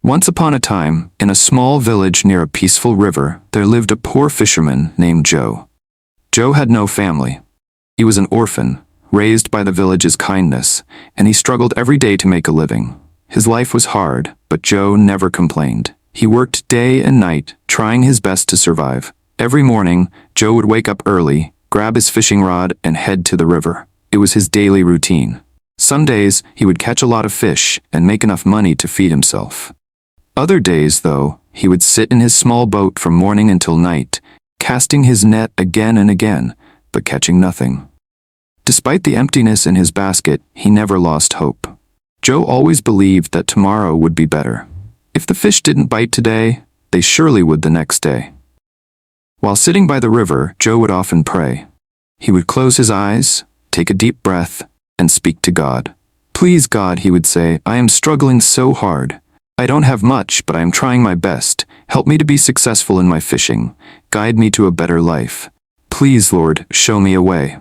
Once upon a time, in a small village near a peaceful river, there lived a poor fisherman named Joe. Joe had no family. He was an orphan, raised by the village's kindness, and he struggled every day to make a living. His life was hard, but Joe never complained. He worked day and night, trying his best to survive. Every morning, Joe would wake up early, grab his fishing rod, and head to the river. It was his daily routine. Some days, he would catch a lot of fish and make enough money to feed himself. Other days, though, he would sit in his small boat from morning until night, casting his net again and again, but catching nothing. Despite the emptiness in his basket, he never lost hope. Joe always believed that tomorrow would be better. If the fish didn't bite today, they surely would the next day. While sitting by the river, Joe would often pray. He would close his eyes, take a deep breath, and speak to God. "Please, God," he would say, "I am struggling so hard. I don't have much, but I am trying my best. Help me to be successful in my fishing. Guide me to a better life. Please, Lord, show me a way."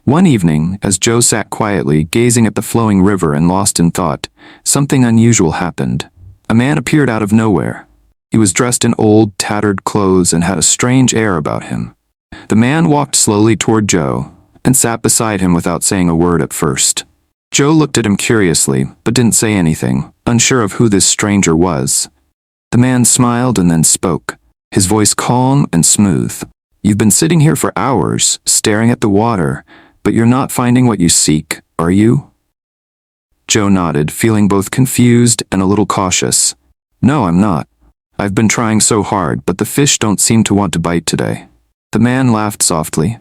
One evening, as Joe sat quietly gazing at the flowing river and lost in thought, something unusual happened. A man appeared out of nowhere. He was dressed in old, tattered clothes and had a strange air about him. The man walked slowly toward Joe and sat beside him without saying a word at first. Joe looked at him curiously, but didn't say anything, unsure of who this stranger was. The man smiled and then spoke, his voice calm and smooth. "You've been sitting here for hours, staring at the water, but you're not finding what you seek, are you?" Joe nodded, feeling both confused and a little cautious. "No, I'm not. I've been trying so hard, but the fish don't seem to want to bite today." The man laughed softly.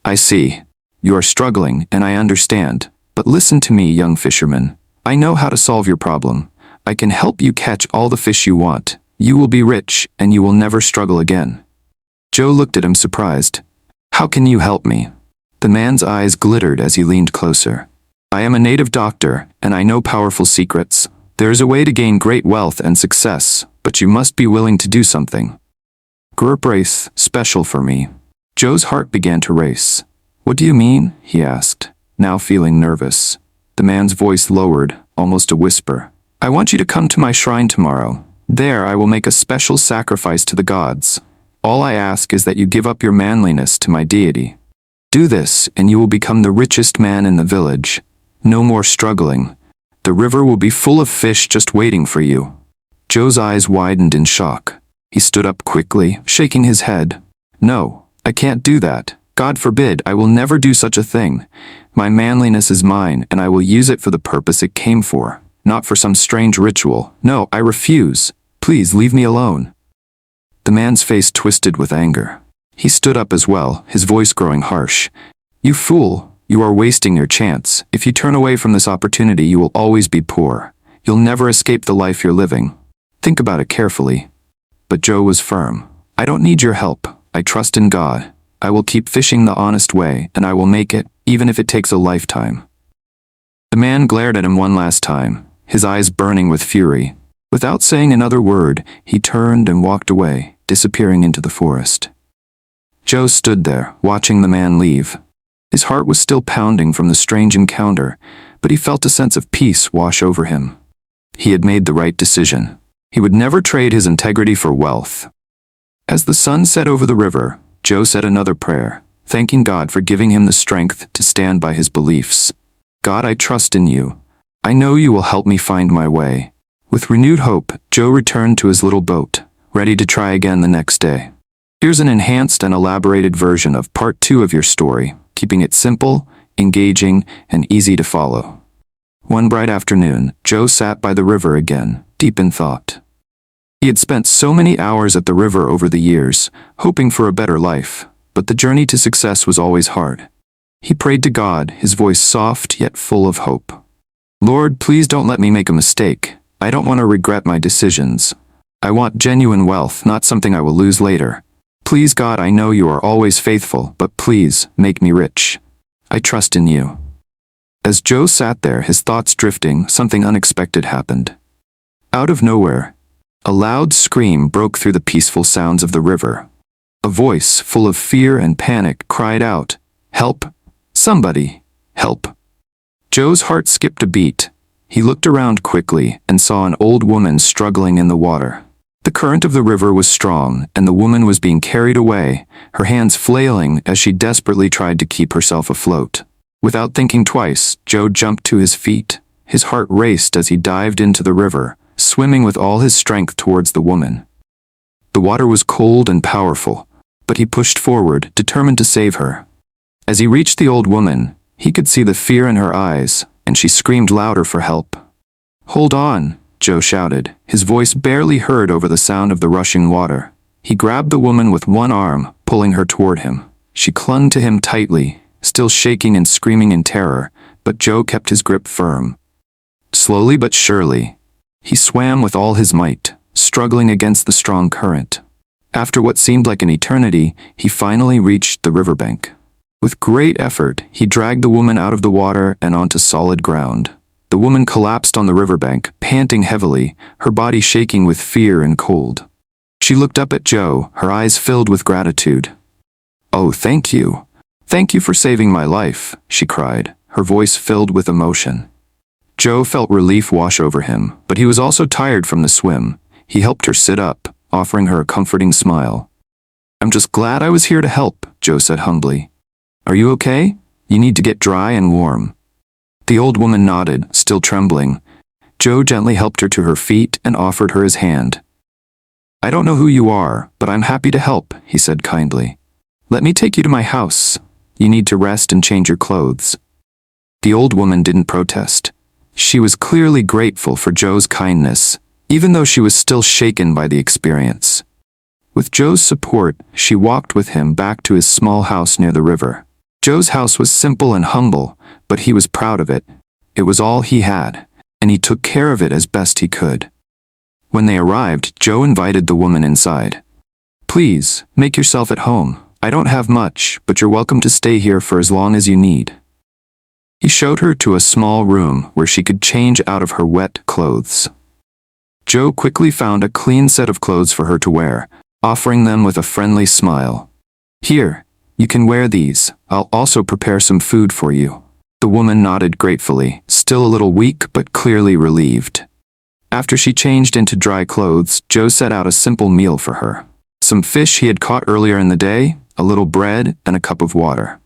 "I see. You are struggling, and I understand. But listen to me, young fisherman. I know how to solve your problem. I can help you catch all the fish you want. You will be rich, and you will never struggle again." Joe looked at him surprised. "How can you help me?" The man's eyes glittered as he leaned closer. "I am a native doctor, and I know powerful secrets. There is a way to gain great wealth and success, but you must be willing to do something. Group race, special for me." Joe's heart began to race. "What do you mean?" he asked, now feeling nervous. The man's voice lowered, almost a whisper. "I want you to come to my shrine tomorrow. There I will make a special sacrifice to the gods. All I ask is that you give up your manliness to my deity. Do this, and you will become the richest man in the village. No more struggling. The river will be full of fish just waiting for you." Joe's eyes widened in shock. He stood up quickly, shaking his head. "No, I can't do that. God forbid, I will never do such a thing. My manliness is mine, and I will use it for the purpose it came for, not for some strange ritual. No, I refuse. Please leave me alone." The man's face twisted with anger. He stood up as well, his voice growing harsh. "You fool, you are wasting your chance. If you turn away from this opportunity, you will always be poor. You'll never escape the life you're living. Think about it carefully." But Joe was firm. "I don't need your help. I trust in God. I will keep fishing the honest way, and I will make it, even if it takes a lifetime." The man glared at him one last time, his eyes burning with fury. Without saying another word, he turned and walked away, disappearing into the forest. Joe stood there, watching the man leave. His heart was still pounding from the strange encounter, but he felt a sense of peace wash over him. He had made the right decision. He would never trade his integrity for wealth. As the sun set over the river, Joe said another prayer, thanking God for giving him the strength to stand by his beliefs. "God, I trust in you. I know you will help me find my way." With renewed hope, Joe returned to his little boat, ready to try again the next day. Here's an enhanced and elaborated version of part 2 of your story, keeping it simple, engaging, and easy to follow. One bright afternoon, Joe sat by the river again, deep in thought. He had spent so many hours at the river over the years, hoping for a better life, but the journey to success was always hard. He prayed to God, his voice soft yet full of hope. "Lord, please don't let me make a mistake. I don't want to regret my decisions. I want genuine wealth, not something I will lose later. Please, God, I know you are always faithful, but please, make me rich. I trust in you." As Joe sat there, his thoughts drifting, something unexpected happened. Out of nowhere, a loud scream broke through the peaceful sounds of the river. A voice, full of fear and panic, cried out, "Help! Somebody! Help!" Joe's heart skipped a beat. He looked around quickly and saw an old woman struggling in the water. The current of the river was strong, and the woman was being carried away, her hands flailing as she desperately tried to keep herself afloat. Without thinking twice, Joe jumped to his feet. His heart raced as he dived into the river, swimming with all his strength towards the woman. The water was cold and powerful, but he pushed forward, determined to save her. As he reached the old woman, he could see the fear in her eyes, and she screamed louder for help. "Hold on," Joe shouted, his voice barely heard over the sound of the rushing water. He grabbed the woman with one arm, pulling her toward him. She clung to him tightly, still shaking and screaming in terror, but Joe kept his grip firm. Slowly but surely, he swam with all his might, struggling against the strong current. After what seemed like an eternity, he finally reached the riverbank. With great effort, he dragged the woman out of the water and onto solid ground. The woman collapsed on the riverbank, panting heavily, her body shaking with fear and cold. She looked up at Joe, her eyes filled with gratitude. "Oh, thank you. Thank you for saving my life," she cried, her voice filled with emotion. Joe felt relief wash over him, but he was also tired from the swim. He helped her sit up, offering her a comforting smile. "I'm just glad I was here to help," Joe said humbly. "Are you okay? You need to get dry and warm." The old woman nodded, still trembling. Joe gently helped her to her feet and offered her his hand. "I don't know who you are, but I'm happy to help," he said kindly. "Let me take you to my house. You need to rest and change your clothes." The old woman didn't protest. She was clearly grateful for Joe's kindness, even though she was still shaken by the experience. With Joe's support, she walked with him back to his small house near the river. Joe's house was simple and humble, but he was proud of it. It was all he had, and he took care of it as best he could. When they arrived, Joe invited the woman inside. "Please, make yourself at home. I don't have much, but you're welcome to stay here for as long as you need." He showed her to a small room where she could change out of her wet clothes. Joe quickly found a clean set of clothes for her to wear, offering them with a friendly smile. "Here, you can wear these. I'll also prepare some food for you." The woman nodded gratefully, still a little weak but clearly relieved. After she changed into dry clothes, Joe set out a simple meal for her. Some fish he had caught earlier in the day, a little bread, and a cup of water.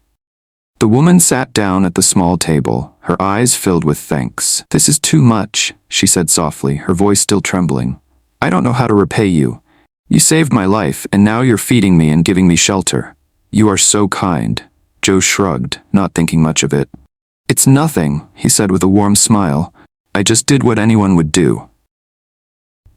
The woman sat down at the small table, her eyes filled with thanks. "This is too much," she said softly, her voice still trembling. "I don't know how to repay you. You saved my life, and now you're feeding me and giving me shelter. You are so kind." Joe shrugged, not thinking much of it. "It's nothing," he said with a warm smile. "I just did what anyone would do."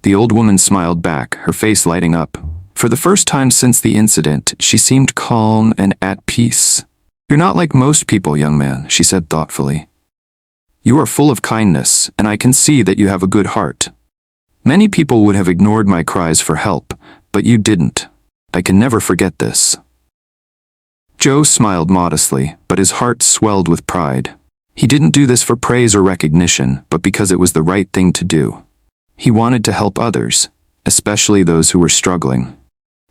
The old woman smiled back, her face lighting up. For the first time since the incident, she seemed calm and at peace. "You're not like most people, young man," she said thoughtfully. "You are full of kindness, and I can see that you have a good heart. Many people would have ignored my cries for help, but you didn't. I can never forget this." Joe smiled modestly, but his heart swelled with pride. He didn't do this for praise or recognition, but because it was the right thing to do. He wanted to help others, especially those who were struggling.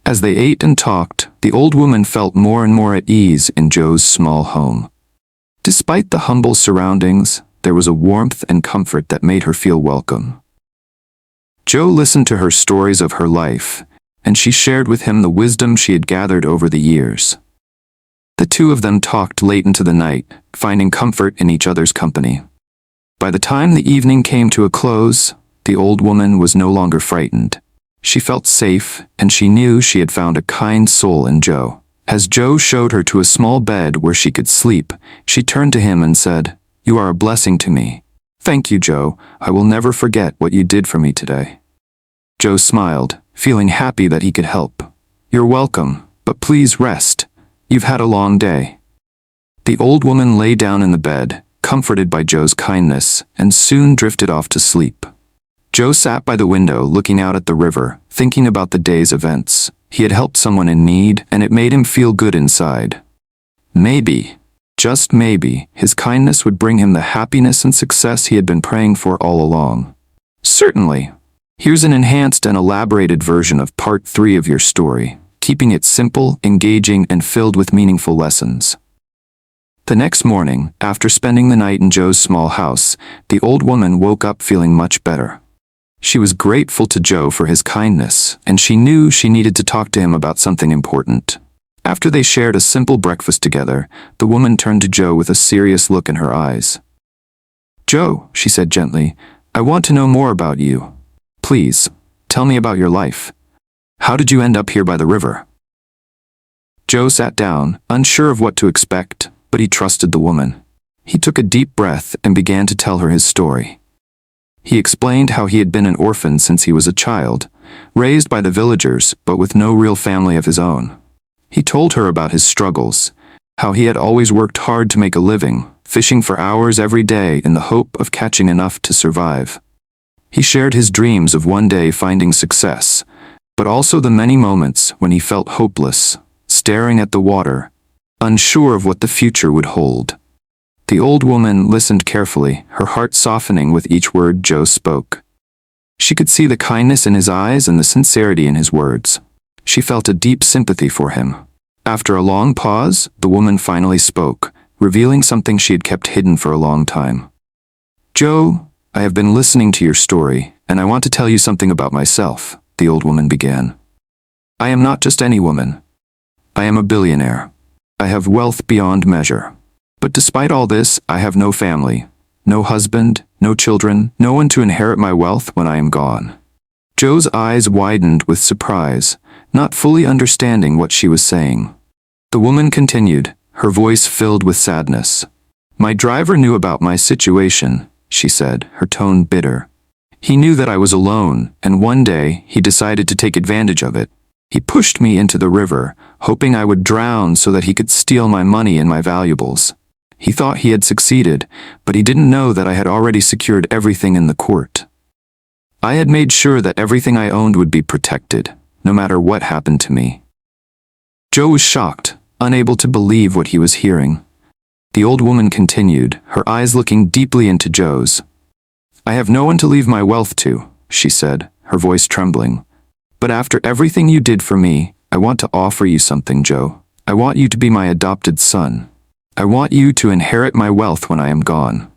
As they ate and talked, the old woman felt more and more at ease in Joe's small home. Despite the humble surroundings, there was a warmth and comfort that made her feel welcome. Joe listened to her stories of her life, and she shared with him the wisdom she had gathered over the years. The two of them talked late into the night, finding comfort in each other's company. By the time the evening came to a close, the old woman was no longer frightened. She felt safe, and she knew she had found a kind soul in Joe. As Joe showed her to a small bed where she could sleep, she turned to him and said, "You are a blessing to me. Thank you, Joe. I will never forget what you did for me today." Joe smiled, feeling happy that he could help. "You're welcome, but please rest. You've had a long day." The old woman lay down in the bed, comforted by Joe's kindness, and soon drifted off to sleep. Joe sat by the window looking out at the river, thinking about the day's events. He had helped someone in need, and it made him feel good inside. Maybe, just maybe, his kindness would bring him the happiness and success he had been praying for all along. Certainly. Here's an enhanced and elaborated version of part 3 of your story, keeping it simple, engaging, and filled with meaningful lessons. The next morning, after spending the night in Joe's small house, the old woman woke up feeling much better. She was grateful to Joe for his kindness, and she knew she needed to talk to him about something important. After they shared a simple breakfast together, the woman turned to Joe with a serious look in her eyes. "Joe," she said gently, "I want to know more about you. Please, tell me about your life. How did you end up here by the river?" Joe sat down, unsure of what to expect, but he trusted the woman. He took a deep breath and began to tell her his story. He explained how he had been an orphan since he was a child, raised by the villagers but with no real family of his own. He told her about his struggles, how he had always worked hard to make a living, fishing for hours every day in the hope of catching enough to survive. He shared his dreams of one day finding success, but also the many moments when he felt hopeless, staring at the water, unsure of what the future would hold. The old woman listened carefully, her heart softening with each word Joe spoke. She could see the kindness in his eyes and the sincerity in his words. She felt a deep sympathy for him. After a long pause, the woman finally spoke, revealing something she had kept hidden for a long time. "Joe, I have been listening to your story, and I want to tell you something about myself," the old woman began. "I am not just any woman. I am a billionaire. I have wealth beyond measure. But despite all this, I have no family, no husband, no children, no one to inherit my wealth when I am gone." Joe's eyes widened with surprise, not fully understanding what she was saying. The woman continued, her voice filled with sadness. "My driver knew about my situation," she said, her tone bitter. "He knew that I was alone, and one day he decided to take advantage of it. He pushed me into the river, hoping I would drown so that he could steal my money and my valuables. He thought he had succeeded, but he didn't know that I had already secured everything in the court. I had made sure that everything I owned would be protected, no matter what happened to me." Joe was shocked, unable to believe what he was hearing. The old woman continued, her eyes looking deeply into Joe's. "I have no one to leave my wealth to," she said, her voice trembling. "But after everything you did for me, I want to offer you something, Joe. I want you to be my adopted son. I want you to inherit my wealth when I am gone."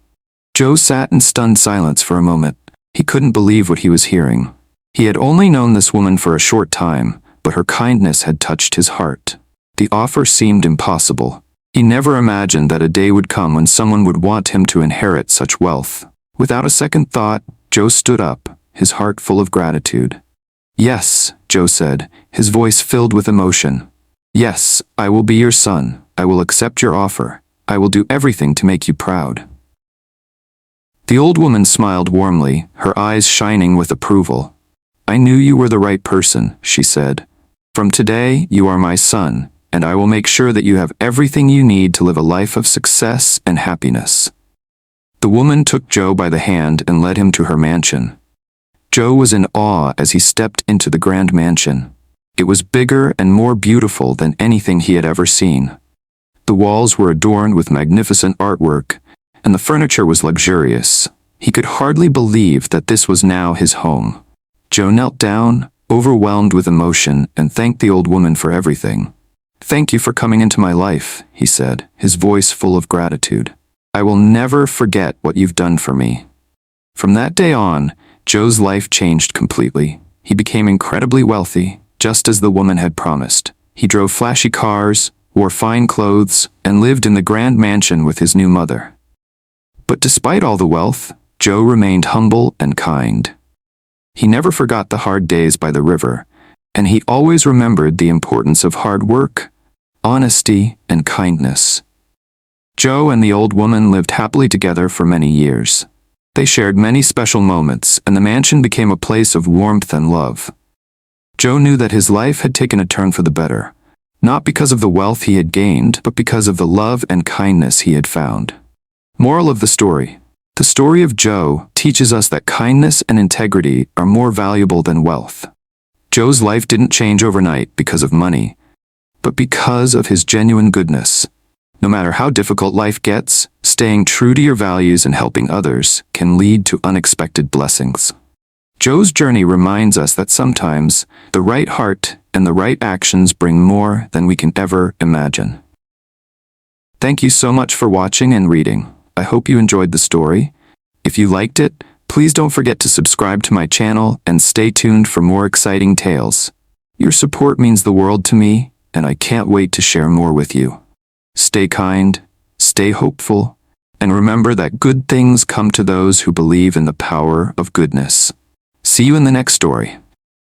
Joe sat in stunned silence for a moment. He couldn't believe what he was hearing. He had only known this woman for a short time, but her kindness had touched his heart. The offer seemed impossible. He never imagined that a day would come when someone would want him to inherit such wealth. Without a second thought, Joe stood up, his heart full of gratitude. "Yes," Joe said, his voice filled with emotion. "Yes, I will be your son. I will accept your offer. I will do everything to make you proud." The old woman smiled warmly, her eyes shining with approval. "I knew you were the right person," she said. "From today, you are my son, and I will make sure that you have everything you need to live a life of success and happiness." The woman took Joe by the hand and led him to her mansion. Joe was in awe as he stepped into the grand mansion. It was bigger and more beautiful than anything he had ever seen. The walls were adorned with magnificent artwork, and the furniture was luxurious. He could hardly believe that this was now his home. Joe knelt down, overwhelmed with emotion, and thanked the old woman for everything. "Thank you for coming into my life," he said, his voice full of gratitude. "I will never forget what you've done for me." From that day on, Joe's life changed completely. He became incredibly wealthy, just as the woman had promised. He drove flashy cars, wore fine clothes, and lived in the grand mansion with his new mother. But despite all the wealth, Joe remained humble and kind. He never forgot the hard days by the river, and he always remembered the importance of hard work, honesty, and kindness. Joe and the old woman lived happily together for many years. They shared many special moments, and the mansion became a place of warmth and love. Joe knew that his life had taken a turn for the better, not because of the wealth he had gained, but because of the love and kindness he had found. Moral of the story: the story of Joe teaches us that kindness and integrity are more valuable than wealth. Joe's life didn't change overnight because of money, but because of his genuine goodness. No matter how difficult life gets, staying true to your values and helping others can lead to unexpected blessings. Joe's journey reminds us that sometimes the right heart and the right actions bring more than we can ever imagine. Thank you so much for watching and reading. I hope you enjoyed the story. If you liked it, please don't forget to subscribe to my channel and stay tuned for more exciting tales. Your support means the world to me, and I can't wait to share more with you. Stay kind, stay hopeful, and remember that good things come to those who believe in the power of goodness. See you in the next story.